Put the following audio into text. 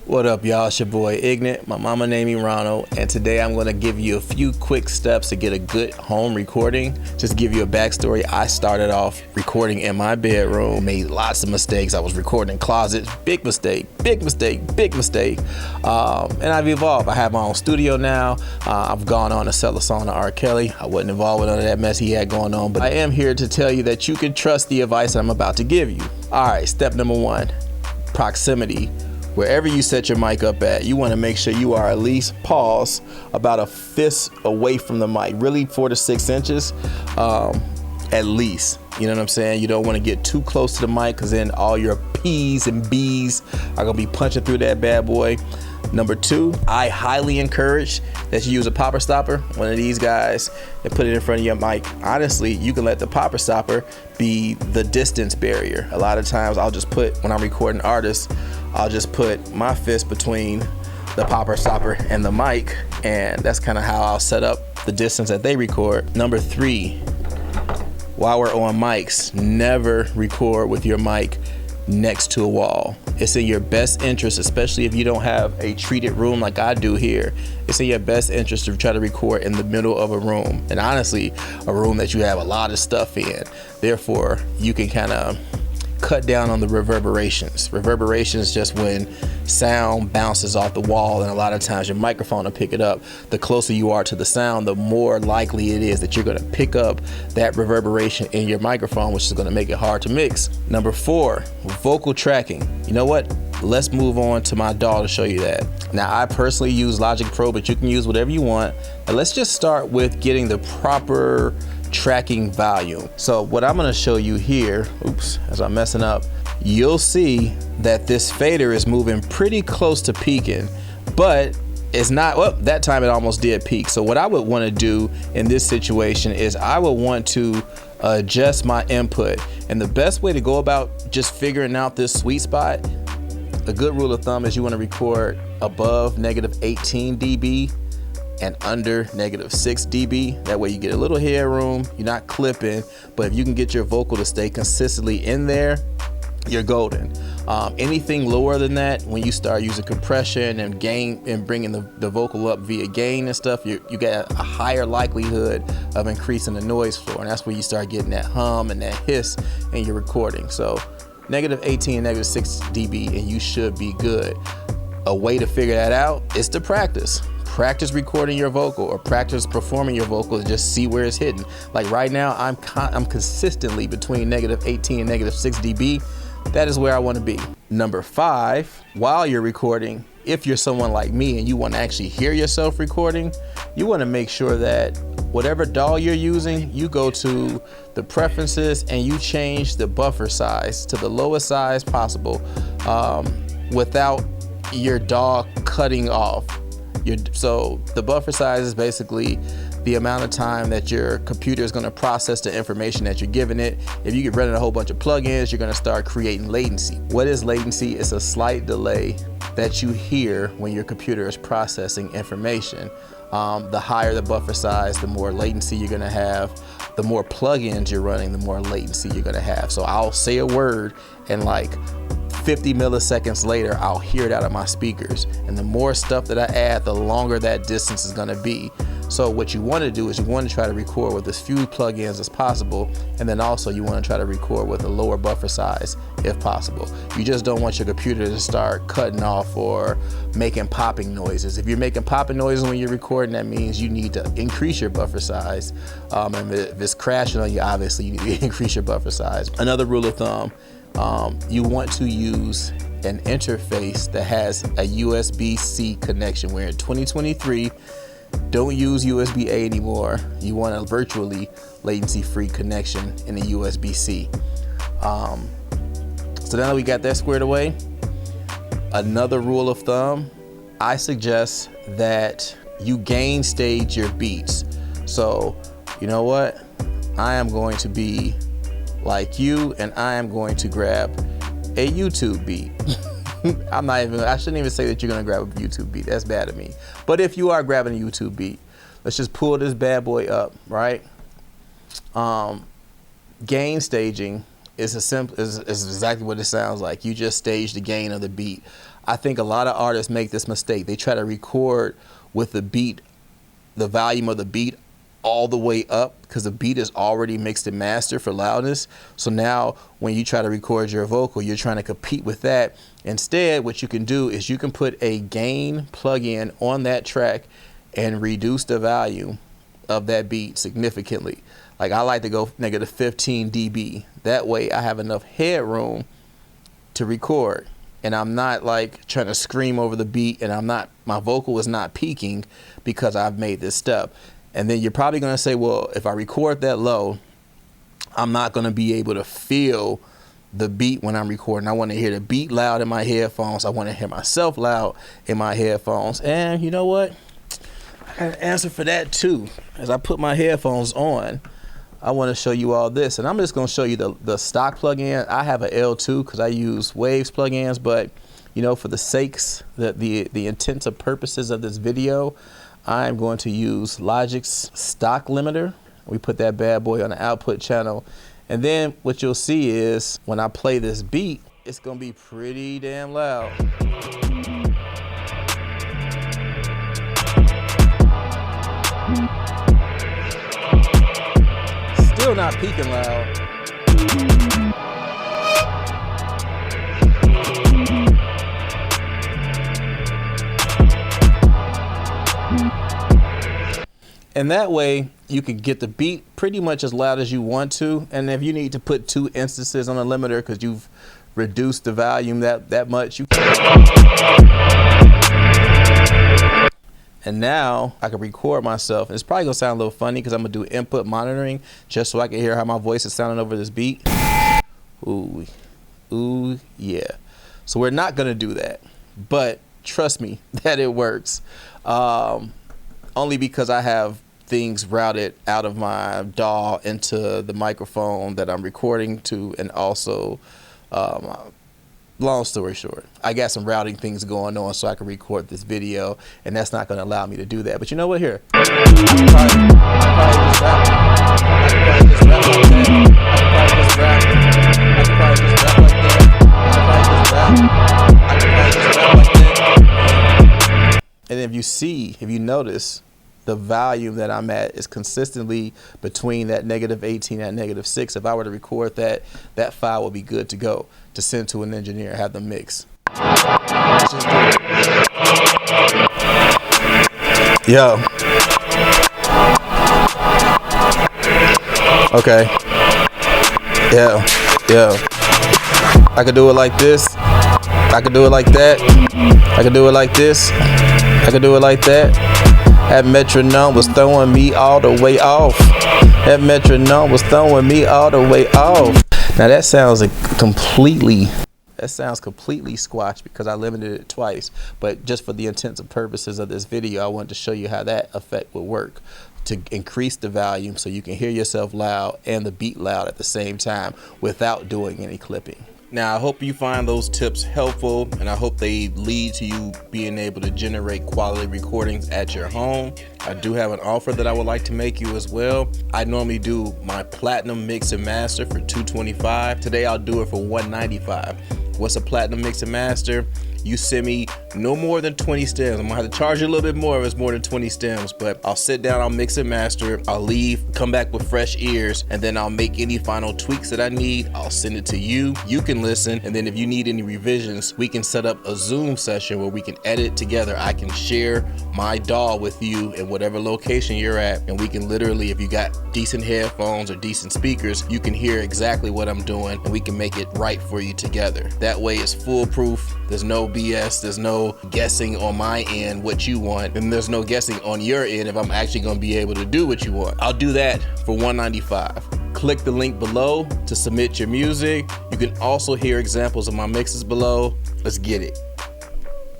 What up, y'all? It's your boy Ignat. My mama named me Ronald, and today I'm going to give you a few quick steps to get a good home recording. Just give you a backstory. I started off recording in my bedroom, made lots of mistakes. I was recording in closets, big mistake, big mistake, big mistake. And I've evolved. I have my own studio now. I've gone on to sell a song to R. Kelly. I wasn't involved with none of that mess he had going on, but I am here to tell you that you can trust the advice that I'm about to give you. All right, step number one, proximity. Wherever you set your mic up at, you want to make sure you are at least, pause, about a fist away from the mic, really 4 to 6 inches, at least. You know what I'm saying? You don't want to get too close to the mic because then all your P's and B's are going to be punching through that bad boy. Number two, I highly encourage that you use a popper stopper, one of these guys, and put it in front of your mic. Honestly, you can let the popper stopper be the distance barrier. A lot of times I'll just put, when I'm recording artists, I'll just put my fist between the popper stopper and the mic, and that's kind of how I'll set up the distance that they record. Number three, while we're on mics, never record with your mic next to a wall. It's in your best interest, especially if you don't have a treated room like I do here. It's in your best interest to try to record in the middle of a room, and honestly, a room that you have a lot of stuff in. Therefore, you can kind of cut down on the reverberations. Reverberations just when sound bounces off the wall, and a lot of times your microphone will pick it up. The closer you are to the sound, the more likely it is that you're going to pick up that reverberation in your microphone, which is going to make it hard to mix. Number four, vocal tracking. You know what? Let's move on to my DAW to show you that. Now, I personally use Logic Pro, but you can use whatever you want. And let's just start with getting the proper tracking volume. So what I'm going to show you here, oops, as I'm messing up, you'll see that this fader is moving pretty close to peaking, but it's not. Well, that time it almost did peak. So what I would want to do in this situation is I would want to adjust my input, and the best way to go about just figuring out this sweet spot, a good rule of thumb is you want to record above -18 dB and under -6 dB. That way you get a little headroom, you're not clipping, but if you can get your vocal to stay consistently in there, you're golden. Anything lower than that, when you start using compression and gain and bringing the vocal up via gain and stuff, you get a higher likelihood of increasing the noise floor, and that's where you start getting that hum and that hiss in your recording. So -18 and -6 dB, and you should be good. A way to figure that out is to practice. Practice recording your vocal or practice performing your vocal and just see where it's hitting. Like right now, I'm consistently between -18 and -6 dB. That is where I want to be. Number five, while you're recording, if you're someone like me and you want to actually hear yourself recording, you want to make sure that whatever DAW you're using, you go to the preferences and you change the buffer size to the lowest size possible without your DAW cutting off. So the buffer size is basically the amount of time that your computer is going to process the information that you're giving it. If you get running a whole bunch of plugins, you're going to start creating latency. What is latency? It's a slight delay that you hear when your computer is processing information. The higher the buffer size, the more latency you're going to have. The more plugins you're running, the more latency you're going to have. So I'll say a word and like 50 milliseconds later, I'll hear it out of my speakers. And the more stuff that I add, the longer that distance is gonna be. So what you wanna do is you wanna try to record with as few plugins as possible. And then also you wanna try to record with a lower buffer size if possible. You just don't want your computer to start cutting off or making popping noises. If you're making popping noises when you're recording, that means you need to increase your buffer size. And if it's crashing on you, obviously you need to increase your buffer size. Another rule of thumb, you want to use an interface that has a USB-C connection. We're in 2023, don't use USB-A anymore. You want a virtually latency-free connection in a USB-C. So now that we got that squared away, another rule of thumb, I suggest that you gain stage your beats. So you know what? I am going to be like you, and I am going to grab a YouTube beat. I shouldn't even say that you're gonna grab a YouTube beat. That's bad of me. But if you are grabbing a YouTube beat, let's just pull this bad boy up, right? Gain staging is exactly what it sounds like. You just stage the gain of the beat. I think a lot of artists make this mistake. They try to record with the beat, the volume of the beat all the way up, because the beat is already mixed and mastered for loudness. So now when you try to record your vocal, you're trying to compete with that. Instead, what you can do is you can put a gain plug-in on that track and reduce the volume of that beat significantly. Like I like to go negative 15 dB. That way I have enough headroom to record, and I'm not like trying to scream over the beat, and my vocal is not peaking because I've made this step. And then you're probably going to say, well, if I record that low, I'm not going to be able to feel the beat when I'm recording. I want to hear the beat loud in my headphones. I want to hear myself loud in my headphones. And you know what? I got an answer for that too. As I put my headphones on, I want to show you all this. And I'm just going to show you the stock plugin. I have an L2 because I use Waves plugins, but you know, for the sakes, the intensive purposes of this video, I'm going to use Logic's stock limiter. We put that bad boy on the output channel. And then what you'll see is when I play this beat, it's gonna be pretty damn loud. Still not peaking loud. And that way you can get the beat pretty much as loud as you want to. And if you need to put 2 instances on a limiter because you've reduced the volume that much, you can. And now I can record myself. It's probably gonna sound a little funny because I'm gonna do input monitoring just so I can hear how my voice is sounding over this beat. Ooh, yeah. So we're not gonna do that, but trust me that it works. Only because I have things routed out of my DAW into the microphone that I'm recording to, and also, long story short, I got some routing things going on so I can record this video, and that's not going to allow me to do that. But you know what? Here, I can probably just rap. I can probably just rap like that. I can probably just rap. I can probably just rap like that. I can probably just rap like that. And if you notice, the volume that I'm at is consistently between that negative 18 and negative 6. If I were to record that file would be good to go to send to an engineer and have them mix. Let's just do it. Yo. Okay. Yeah. I could do it like this. I could do it like that. I could do it like this. I could do it like that. That metronome was throwing me all the way off. That metronome was throwing me all the way off. Now that sounds completely squashed because I limited it twice. But just for the intents and purposes of this video, I wanted to show you how that effect would work to increase the volume so you can hear yourself loud and the beat loud at the same time without doing any clipping. Now, I hope you find those tips helpful, and I hope they lead to you being able to generate quality recordings at your home. I do have an offer that I would like to make you as well. I normally do my platinum mix and master for $225. Today I'll do it for $195. What's a platinum mix and master? You send me no more than 20 stems. I'm gonna have to charge you a little bit more if it's more than 20 stems, but I'll sit down, I'll mix and master, I'll leave, come back with fresh ears, and then I'll make any final tweaks that I need. I'll send it to you. You can listen, and then if you need any revisions, we can set up a Zoom session where we can edit together. I can share my DAW with you in whatever location you're at, and we can literally, if you got decent headphones or decent speakers, you can hear exactly what I'm doing, and we can make it right for you together. That way it's foolproof. There's no BS, there's no guessing on my end what you want, and there's no guessing on your end if I'm actually gonna be able to do what you want. I'll do that for $195. Click the link below to submit your music. You can also hear examples of my mixes below. Let's get it.